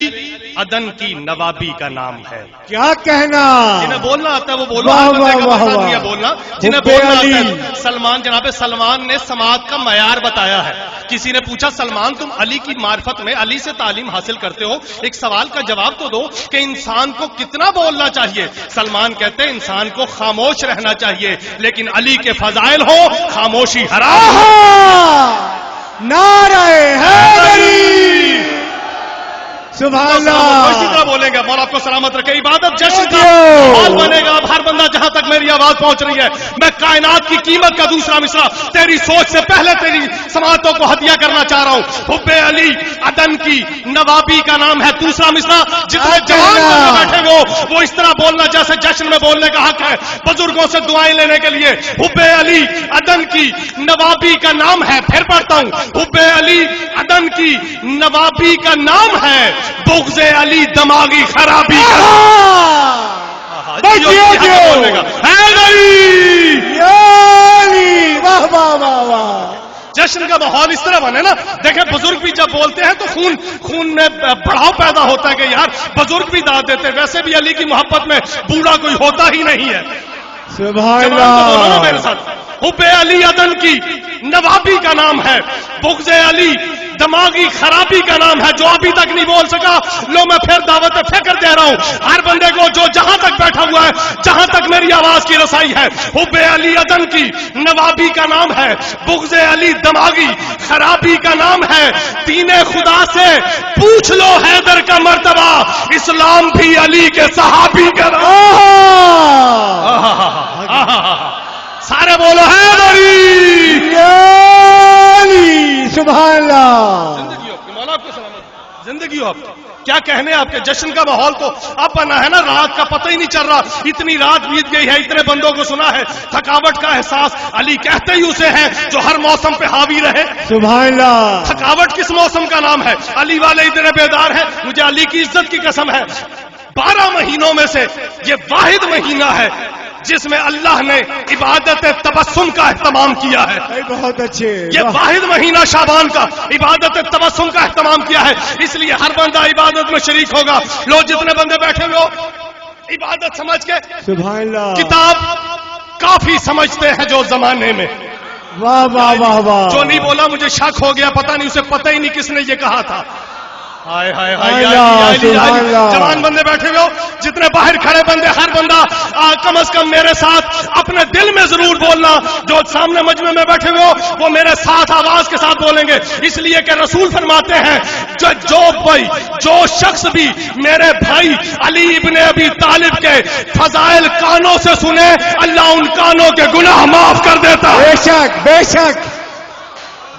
عدن کی نوابی کا نام ہے. کیا کہنا؟ جنہیں بولنا آتا ہے وہ بولنا، بولنا جنہیں بولنا آتا ہے. سلمان، جناب سلمان نے سماعت کا معیار بتایا ہے. کسی نے پوچھا سلمان تم علی کی معرفت میں علی سے تعلیم حاصل کرتے ہو، ایک سوال کا جواب تو دو کہ انسان کو کتنا بولنا چاہیے؟ سلمان کہتے ہیں انسان کو خاموش رہنا چاہیے، لیکن علی کے فضائل ہو خاموشی حرام. نعرہ حیدری سبحان اللہ. اسی طرح بولیں گے. مولا آپ کو سلامت رکھے. عبادت جشن کا ماحول بنے گا. اب ہر بندہ جہاں تک میری آواز پہنچ رہی ہے، میں کائنات کی قیمت کا دوسرا مصرع تیری سوچ سے پہلے تیری سماعتوں کو ہدیہ کرنا چاہ رہا ہوں. حب علی عدن کی نوابی کا نام ہے. دوسرا مصرع جتنے جوان بندے بیٹھے ہو وہ اس طرح بولنا جیسے جشن میں بولنے کا حق ہے، بزرگوں سے دعائیں لینے کے لیے. حب علی عدن کی نوابی کا نام ہے. پھر پڑھتا ہوں. حب علی عدن کی نوابی کا نام ہے، بغض علی دماغی خرابی کا. جشن کا ماحول اس طرح بنے نا. دیکھیں بزرگ بھی جب بولتے ہیں تو خون میں بڑھاؤ پیدا ہوتا ہے کہ یار بزرگ بھی داد دیتے. ویسے بھی علی کی محبت میں بوڑھا کوئی ہوتا ہی نہیں ہے. سبحان اللہ. میرے ساتھ. حب علی عدن کی نوابی کا نام ہے، بغض علی دماغی خرابی کا نام ہے. جو ابھی تک نہیں بول سکا لو میں پھر دعوت فکر دے رہا ہوں ہر بندے کو جو جہاں تک بیٹھا ہوا ہے، جہاں تک میری آواز کی رسائی ہے. حب علی عدن کی نوابی کا نام ہے، بغض علی دماغی خرابی کا نام ہے. دین خدا سے پوچھ لو حیدر کا مرتبہ، اسلام بھی علی کے صحابی کا نام. سارے بولو حیدری. سبحان اللہ. زندگی ہو مولا آپ کو سلامت. زندگی ہو آپ. کیا کہنے آپ کے جشن کا ماحول تو اب بنا ہے نا. رات کا پتہ ہی نہیں چل رہا. اتنی رات بیت گئی ہے، اتنے بندوں کو سنا ہے. تھکاوٹ کا احساس علی کہتے ہی اسے ہیں جو ہر موسم پہ حاوی رہے. سبحان اللہ. تھکاوٹ کس موسم کا نام ہے؟ علی والے اتنے بیدار ہیں. مجھے علی کی عزت کی قسم ہے 12 مہینوں میں سے یہ واحد مہینہ ہے جس میں اللہ نے عبادت تبسم کا اہتمام کیا ہے. بہت اچھے. یہ واحد مہینہ شعبان کا عبادت تبسم کا اہتمام کیا ہے. اس لیے ہر بندہ عبادت میں شریک ہوگا. لوگ جتنے بندے بیٹھے ہوئے ہو عبادت سمجھ کے سبحان اللہ. کتاب کافی سمجھتے ہیں جو زمانے میں. واہ واہ واہ واہ. جو نہیں بولا مجھے شک ہو گیا، پتہ نہیں اسے پتہ ہی نہیں کس نے یہ کہا تھا. ہائے ہائے ہائے. جوان بندے بیٹھے ہوئے ہو، جتنے باہر کھڑے بندے، ہر بندہ کم از کم میرے ساتھ اپنے دل میں ضرور بولنا. جو سامنے مجمع میں بیٹھے ہوئے ہو وہ میرے ساتھ آواز کے ساتھ بولیں گے، اس لیے کہ رسول فرماتے ہیں جو شخص بھی میرے بھائی علی ابن ابی طالب کے فضائل کانوں سے سنے، اللہ ان کانوں کے گناہ معاف کر دیتا ہے. بے شک بے شک.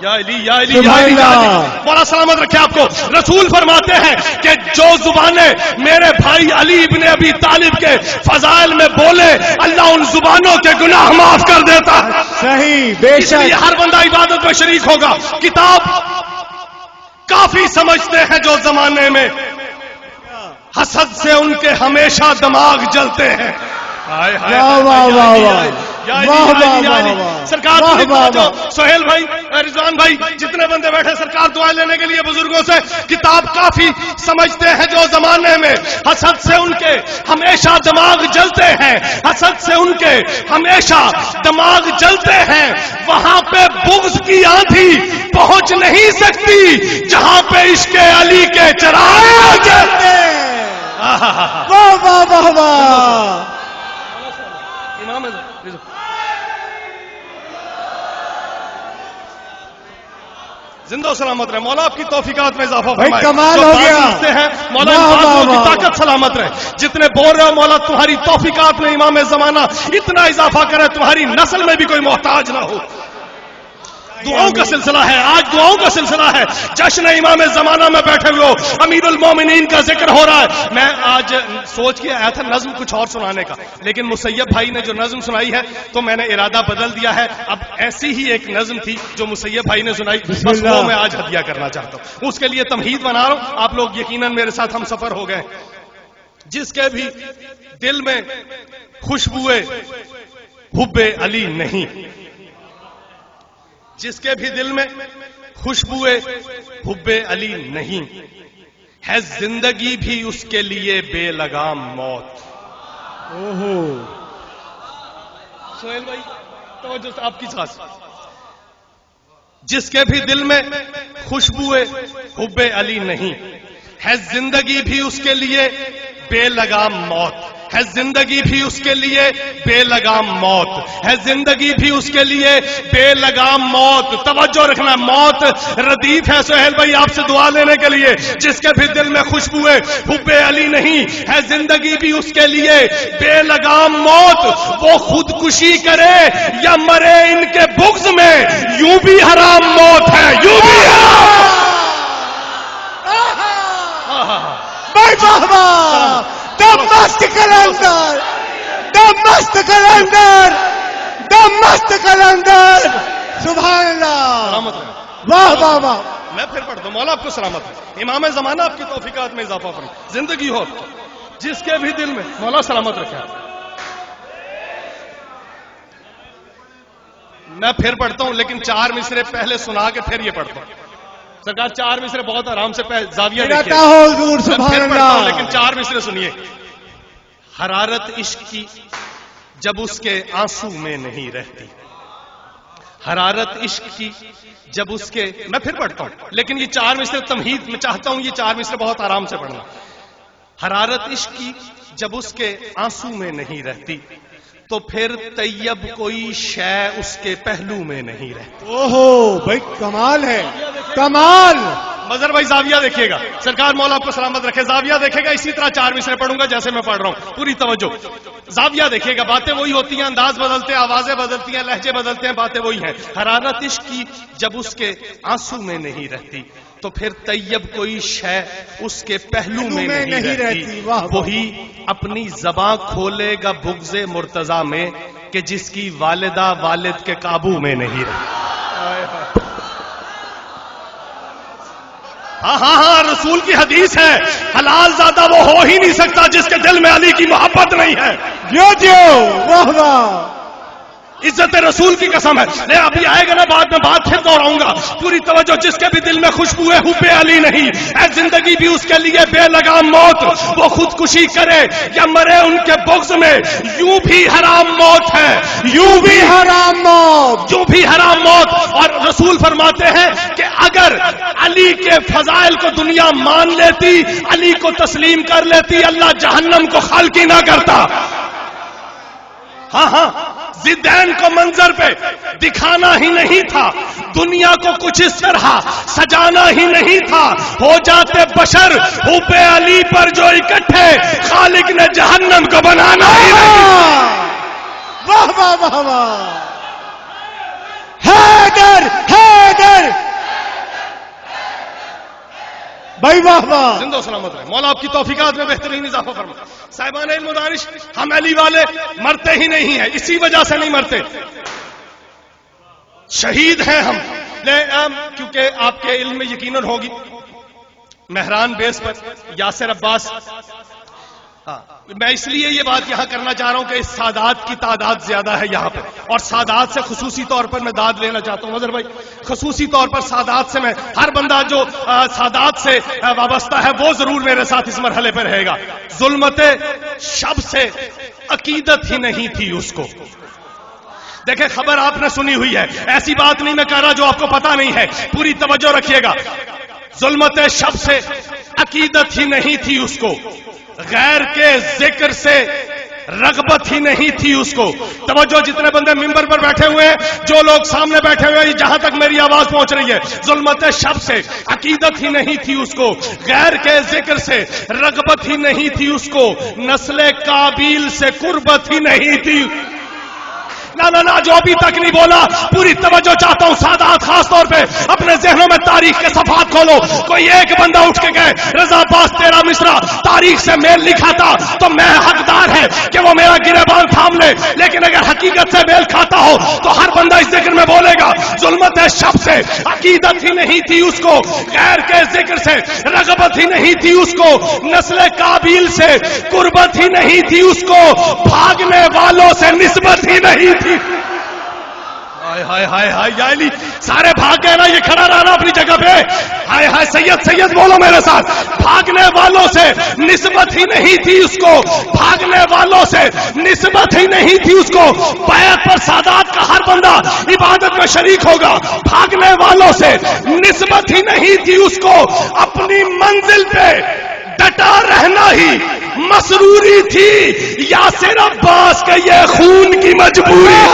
یا علی یا علی یا علی. بڑا سلامت رکھے آپ کو. رسول فرماتے ہیں کہ جو زبانیں میرے بھائی علی ابن ابی طالب کے فضائل میں بولے، اللہ ان زبانوں کے گناہ معاف کر دیتا ہے. صحیح. بے شک. ہر بندہ عبادت میں شریک ہوگا. کتاب کافی سمجھتے ہیں جو زمانے میں حسد سے ان کے ہمیشہ دماغ جلتے ہیں. سرکار سہیل بھائی، رضوان بھائی، جتنے بندے بیٹھے سرکار دعائیں لینے کے لیے بزرگوں سے. کتاب کافی سمجھتے ہیں جو زمانے میں حسد سے ان کے ہمیشہ دماغ جلتے ہیں. حسد سے ان کے ہمیشہ دماغ جلتے ہیں. وہاں پہ بغض کی آندھی پہنچ نہیں سکتی جہاں پہ عشق علی کے چراغ جلتے ہیں. واہ واہ واہ واہ. زندہ و سلامت رہے. مولا آپ کی توفیقات میں اضافہ فرمائے. کمال ہو گیا. ہیں مولا ان کی طاقت سلامت رہے. جتنے بول رہے ہو مولا تمہاری توفیقات میں امام زمانہ اتنا اضافہ کرے تمہاری نسل میں بھی کوئی محتاج نہ ہو. دعاؤں کا سلسلہ ہے آج، دعاؤں کا سلسلہ ہے. جشن امام زمانہ میں بیٹھے ہوئے ہو، امیر المومنین کا ذکر ہو رہا ہے. میں آج سوچ کے آیا تھا نظم کچھ اور سنانے کا، لیکن مسیب بھائی نے جو نظم سنائی ہے تو میں نے ارادہ بدل دیا ہے. اب ایسی ہی ایک نظم تھی جو مسیب بھائی نے سنائی، بس وہ میں آج ہدیہ کرنا چاہتا ہوں. اس کے لیے تمہید بنا رہا ہوں. آپ لوگ یقیناً میرے ساتھ ہم سفر ہو گئے. جس کے بھی دل میں خوشبوئے حب علی نہیں، جس کے بھی دل میں خوشبوئے حب علی نہیں، ہے زندگی بھی اس کے لیے بے لگام موت. سہیل بھائی توجہ سے آپ کی ساتھ. جس کے بھی دل میں خوشبو حب علی نہیں ہے زندگی بھی اس کے لیے بے لگام موت. ہے زندگی بھی اس کے لیے بے لگام موت. ہے زندگی بھی اس کے لیے بے لگام موت. توجہ رکھنا, موت ردیف ہے سہیل بھائی آپ سے دعا لینے کے لیے. جس کے بھی دل میں خوشبو حب علی نہیں ہے زندگی بھی اس کے لیے بے لگام موت. وہ خودکشی کرے یا مرے ان کے بغض میں یوں بھی حرام موت ہے, یوں بھی حرام. The must calendar, the must calendar, the must calendar. سبحان اللہ, واہ واہ واہ. میں پھر پڑھتا ہوں. مولا آپ کو سلامت ہے, امام زمانہ آپ کی توفیقات میں اضافہ فرمائے, زندگی ہو جس کے بھی دل میں, مولا سلامت رکھے. میں پھر پڑھتا ہوں لیکن 4 مصرے پہلے سنا کے پھر یہ پڑھتا ہوں. سرکار 4 مصرے بہت آرام سے زاویہ دیکھیے, حضور سبحان اللہ. لیکن 4 مصرے سنیے. حرارت عشق کی جب اس کے آنسو میں نہیں رہتی. حرارت عشق کی جب اس کے, میں پھر پڑھتا ہوں لیکن یہ 4 مصرے تمہید میں چاہتا ہوں, یہ 4 مصرے بہت آرام سے پڑھنا. حرارت عشق کی جب اس کے آنسو میں نہیں رہتی تو پھر طیب کوئی شے اس کے پہلو میں نہیں رہتی. اوہو بھائی کمال ہے, کمال. مظہر بھائی زاویہ دیکھیے گا, سرکار مولا آپ کو سلامت رکھے. زاویہ دیکھے گا, اسی طرح 4 مصرے پڑھوں گا جیسے میں پڑھ رہا ہوں, پوری توجہ. زاویہ دیکھیے گا, باتیں وہی ہوتی ہیں, انداز بدلتے ہیں, آوازیں بدلتی ہیں, لہجے بدلتے ہیں, باتیں وہی ہیں. حرارت عشق کی جب اس کے آنسو میں نہیں رہتی تو پھر طیب کوئی شے اس کے پہلو میں نہیں رہتی. وہی اپنی زباں کھولے گا بغض مرتضی میں کہ جس کی والدہ والد کے قابو میں نہیں رہتی. ہاں ہاں ہاں, رسول کی حدیث ہے, حلال زادہ وہ ہو ہی نہیں سکتا جس کے دل میں علی کی محبت نہیں ہے. واہ واہ, عزت رسول کی قسم ہے. نہیں ابھی آئے گا نا بعد میں, بات پھر دوہراؤں گا. پوری توجہ. جس کے بھی دل میں خوشبو حب علی نہیں ہے زندگی بھی اس کے لیے بے لگام موت. وہ خودکشی کرے یا مرے ان کے بغض میں یوں بھی حرام موت ہے, یوں بھی حرام موت, یوں بھی حرام موت. اور رسول فرماتے ہیں کہ اگر علی کے فضائل کو دنیا مان لیتی, علی کو تسلیم کر لیتی, اللہ جہنم کو خالقی نہ کرتا. ہاں ہاں, زدین کو منظر پہ دکھانا ہی نہیں تھا, دنیا کو کچھ اس طرح سجانا ہی نہیں تھا. ہو جاتے بشر حب علی پر جو اکٹھے, خالق نے جہنم کو بنانا ہی نہیں. واہ واہ واہ واہ. حیدر حیدر بھائی, واہ واہ. زندہ و سلامت رہے. مولا آپ کی توفیقات میں بہترین اضافہ فرمائے. صاحبان علم و دانش, ہم علی والے مرتے ہی نہیں ہیں, اسی وجہ سے نہیں مرتے, شہید ہیں ہم. کیونکہ آپ کے علم میں یقیناً ہوگی مہران بیس پر یاسر عباس. ہاں, میں اس لیے یہ بات یہاں کرنا چاہ رہا ہوں کہ اس سادات کی تعداد زیادہ ہے یہاں پر, اور سادات سے خصوصی طور پر میں داد لینا چاہتا ہوں. مظہر بھائی, خصوصی طور پر سادات سے, میں ہر بندہ جو سادات سے وابستہ ہے وہ ضرور میرے ساتھ اس مرحلے پر رہے گا. ظلمت شب سے عقیدت ہی نہیں تھی اس کو. دیکھیں خبر آپ نے سنی ہوئی ہے, ایسی بات نہیں میں کہہ رہا جو آپ کو پتا نہیں ہے. پوری توجہ رکھیے گا. ظلمت شب سے عقیدت ہی نہیں تھی اس کو, غیر کے ذکر سے رغبت ہی نہیں تھی اس کو. توجہ, جتنے بندے ممبر پر بیٹھے ہوئے ہیں, جو لوگ سامنے بیٹھے ہوئے ہیں, جہاں تک میری آواز پہنچ رہی ہے, ظلمت شب سے عقیدت ہی نہیں تھی اس کو, غیر کے ذکر سے رغبت ہی نہیں تھی اس کو, نسل قابیل سے قربت ہی نہیں تھی. نہ جو ابھی تک نہیں بولا, پوری توجہ چاہتا ہوں. سادات خاص طور پہ اپنے ذہنوں میں تاریخ کے صفحات کھولو. کوئی ایک بندہ اٹھ کے کہے رضا عباس 13 مصرع تاریخ سے میل نہیں کھاتا تو میں حقدار ہے کہ وہ میرا گریبان تھام لے, لیکن اگر حقیقت سے میل کھاتا ہو تو ہر بندہ اس ذکر میں بولے گا ظلمت شب سے عقیدت ہی نہیں تھی اس کو, غیر کے ذکر سے رغبت ہی نہیں تھی اس کو, نسل قابیل سے قربت ہی نہیں تھی اس کو, بھاگنے والوں سے نسبت ہی نہیں تھی. ہائے ہائے ہائے ہائے یا علی سارے بھاگ گئے نا, یہ کھڑا رہنا اپنی جگہ پہ. ہائے ہائے سید بولو میرے ساتھ. بھاگنے والوں سے نسبت ہی نہیں تھی اس کو, بھاگنے والوں سے نسبت ہی نہیں تھی اس کو. بیعت پر سادات کا ہر بندہ عبادت میں شریک ہوگا, بھاگنے والوں سے نسبت ہی نہیں تھی اس کو. اپنی منزل پہ ڈٹا رہنا ہی مسروری تھی. یاسر عباس کے یہ خون کی مجبوری.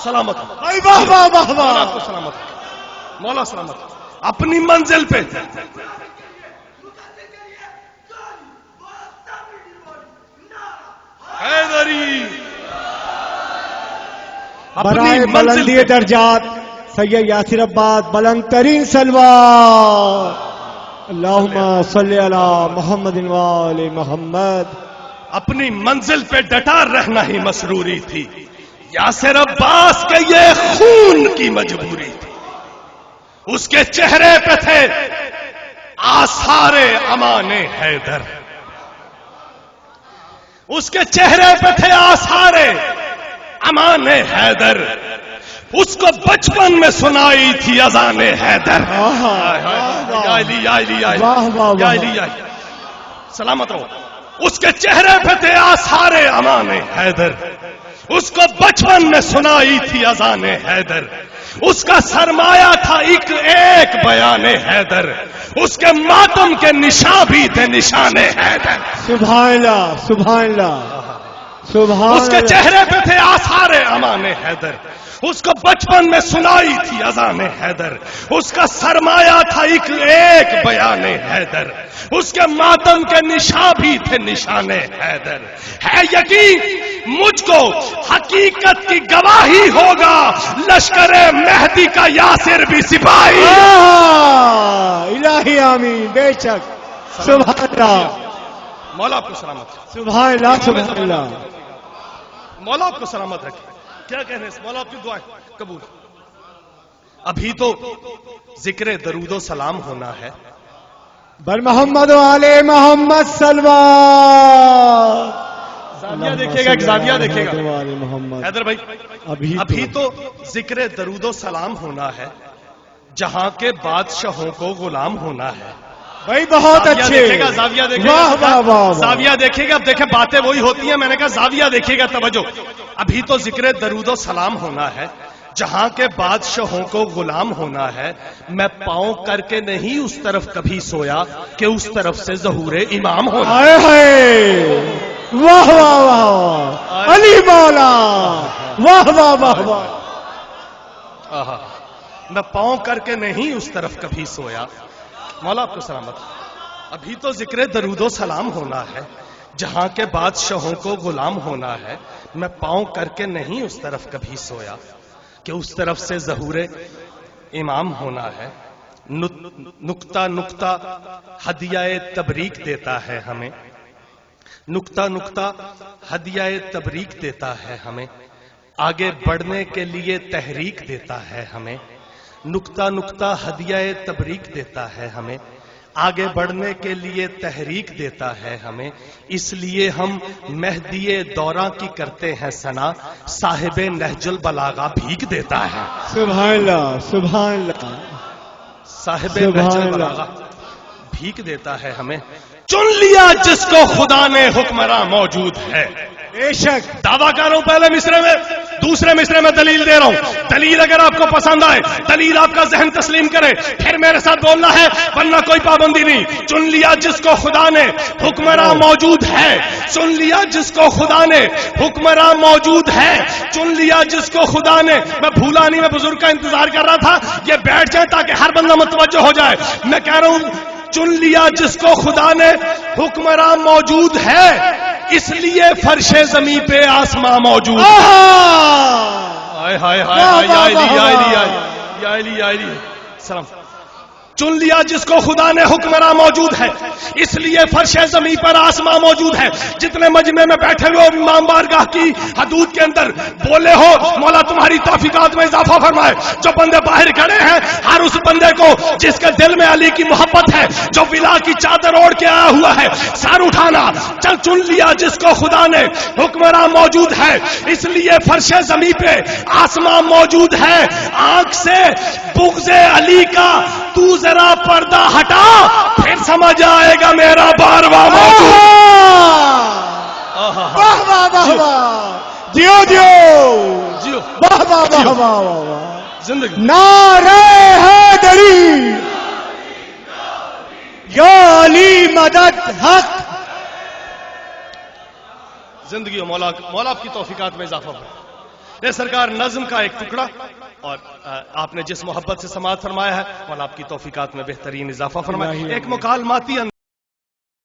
سلامت مولا کو سلامت, مولا سلامت. اپنی منزل پہ حیدری, برائے بلندی درجات سید یاسر عباس بلند ترین سلوات. اللہم صلی علی محمد و آل محمد. اپنی منزل پہ ڈٹا رہنا ہی مسروری تھی. یاسر عباس کے یہ خون کی مجبوری تھی. اس کے چہرے پہ تھے آثار امان حیدر, اس کے چہرے پہ تھے آثار امان حیدر. اس کو بچپن میں سنائی تھی اذان حیدر. سلامت رہو. اس کے چہرے پہ تھے آثار امان حیدر. اس کو بچپن میں سنائی تھی اذان حیدر. اس کا سرمایہ تھا ایک بیان حیدر. اس کے ماتم کے نشان بھی تھے نشان حیدر. سبحان اللہ سبحان اللہ سبحان. اس کے چہرے پہ تھے آثار امان حیدر. اس کو بچپن میں سنائی تھی اذان حیدر. اس کا سرمایہ تھا ایک بیان حیدر. اس کے ماتم کے نشان بھی تھے نشان حیدر. ہے یقین مجھ کو حقیقت کی گواہی ہوگا لشکر مہدی کا یاسر بھی سپاہی. الہی آمین. بے شک. سبحان اللہ. مولا کو سلامت. سبحان اللہ سبحان اللہ. مولا کو سلامت رکھے. کیا کہنے ہیں مولا کی دعائیں قبول. ابھی تو ذکر درود و سلام ہونا ہے. بر محمد و آل محمد سلوات. زاویہ دیکھیے گا, ایک زاویہ دیکھیے گا محمد. حیدر بھائی ابھی تو ذکر درود و سلام ہونا ہے. جہاں کے بادشاہوں کو غلام ہونا ہے. بھائی بہت اچھے. زاویہ دیکھے واہ واہ واہ. زاویہ دیکھے گا. اب دیکھیں باتیں وہی ہوتی ہیں, میں نے کہا زاویہ دیکھے گا. توجہ. ابھی تو ذکر درود و سلام ہونا ہے. جہاں کے بادشاہوں کو غلام ہونا ہے. میں پاؤں کر کے نہیں اس طرف کبھی سویا کہ اس طرف سے ظہور امام ہونا. ہائے ہائے. واہ واہ واہ. علی مولا. واہ واہ واہ واہ. میں پاؤں کر کے نہیں اس طرف کبھی سویا. مولا آپ کو سلامت. ابھی تو ذکر درود و سلام ہونا ہے. جہاں کے بادشاہوں کو غلام ہونا ہے. میں پاؤں کر کے نہیں اس طرف کبھی سویا کہ اس طرف سے ظہور امام ہونا ہے. نقطہ نقطہ ہدیہ تبریک دیتا ہے ہمیں. نقطہ نقطہ ہدیہ تبریک دیتا ہے ہمیں. آگے بڑھنے کے لیے تحریک دیتا ہے ہمیں. نقطہ نقطہ ہدیہ تبریک دیتا ہے ہمیں. آگے بڑھنے کے لیے تحریک دیتا ہے ہمیں. اس لیے ہم مہدی دوراں کی کرتے ہیں ثنا. صاحب نہج البلاغہ بھیگ دیتا ہے. سبحان اللہ سبحان اللہ. صاحب نہج البلاغہ بھیگ دیتا ہے ہمیں. چن لیا جس کو خدا نے حکمراں موجود ہے. بے شک. دعویٰ کر رہا ہوں پہلے مصرے میں, دوسرے مصرے میں دلیل دے رہا ہوں. دلیل اگر آپ کو پسند آئے, دلیل آپ کا ذہن تسلیم کرے, پھر میرے ساتھ بولنا ہے, ورنہ کوئی پابندی نہیں. چن لیا جس کو خدا نے حکمراں موجود ہے. چن لیا جس کو خدا نے حکمراں موجود ہے. چن لیا جس کو خدا نے. میں بھولا نہیں, میں بزرگ کا انتظار کر رہا تھا یہ بیٹھ جائے تاکہ ہر بندہ متوجہ ہو جائے. میں کہہ رہا ہوں چن لیا جس کو خدا نے حکمراں موجود ہے. اس لیے فرش زمین پہ آسماں موجود ہے. ہائے ہائے ہائے. یا علی یا علی یا علی یا علی. سلام. چن لیا جس کو خدا نے حکمراں موجود ہے، اس لیے فرش زمین پر آسمان موجود ہے. جتنے مجمع میں بیٹھے ہوئے امام بارگاہ کی حدود کے اندر بولے ہو، مولا تمہاری توفیقات میں اضافہ فرمائے. جو بندے باہر کھڑے ہیں، ہر اس بندے کو جس کے دل میں علی کی محبت ہے، جو ولا کی چادر اوڑھ کے آیا ہوا ہے، سر اٹھانا. چن لیا جس کو خدا نے حکمراں موجود ہے، اس لیے فرش زمین پہ آسمان موجود ہے. آنکھ سے بغض علی کا تو ذرا پردہ ہٹا، پھر سمجھ آئے گا میرا بارواں موجود. واہ واہ واہ واہ، جیو جیو جیو واہ واہ واہ واہ واہ. زندگی نعرہ حیدری یا علی مدد حق. زندگی مولا آپ کی توفیقات میں اضافہ ہوا. یہ سرکار نظم کا ایک ٹکڑا، اور آپ نے جس محبت سے سماعت فرمایا ہے، مولا آپ کی توفیقات میں بہترین اضافہ فرمایا. ایک مکالماتی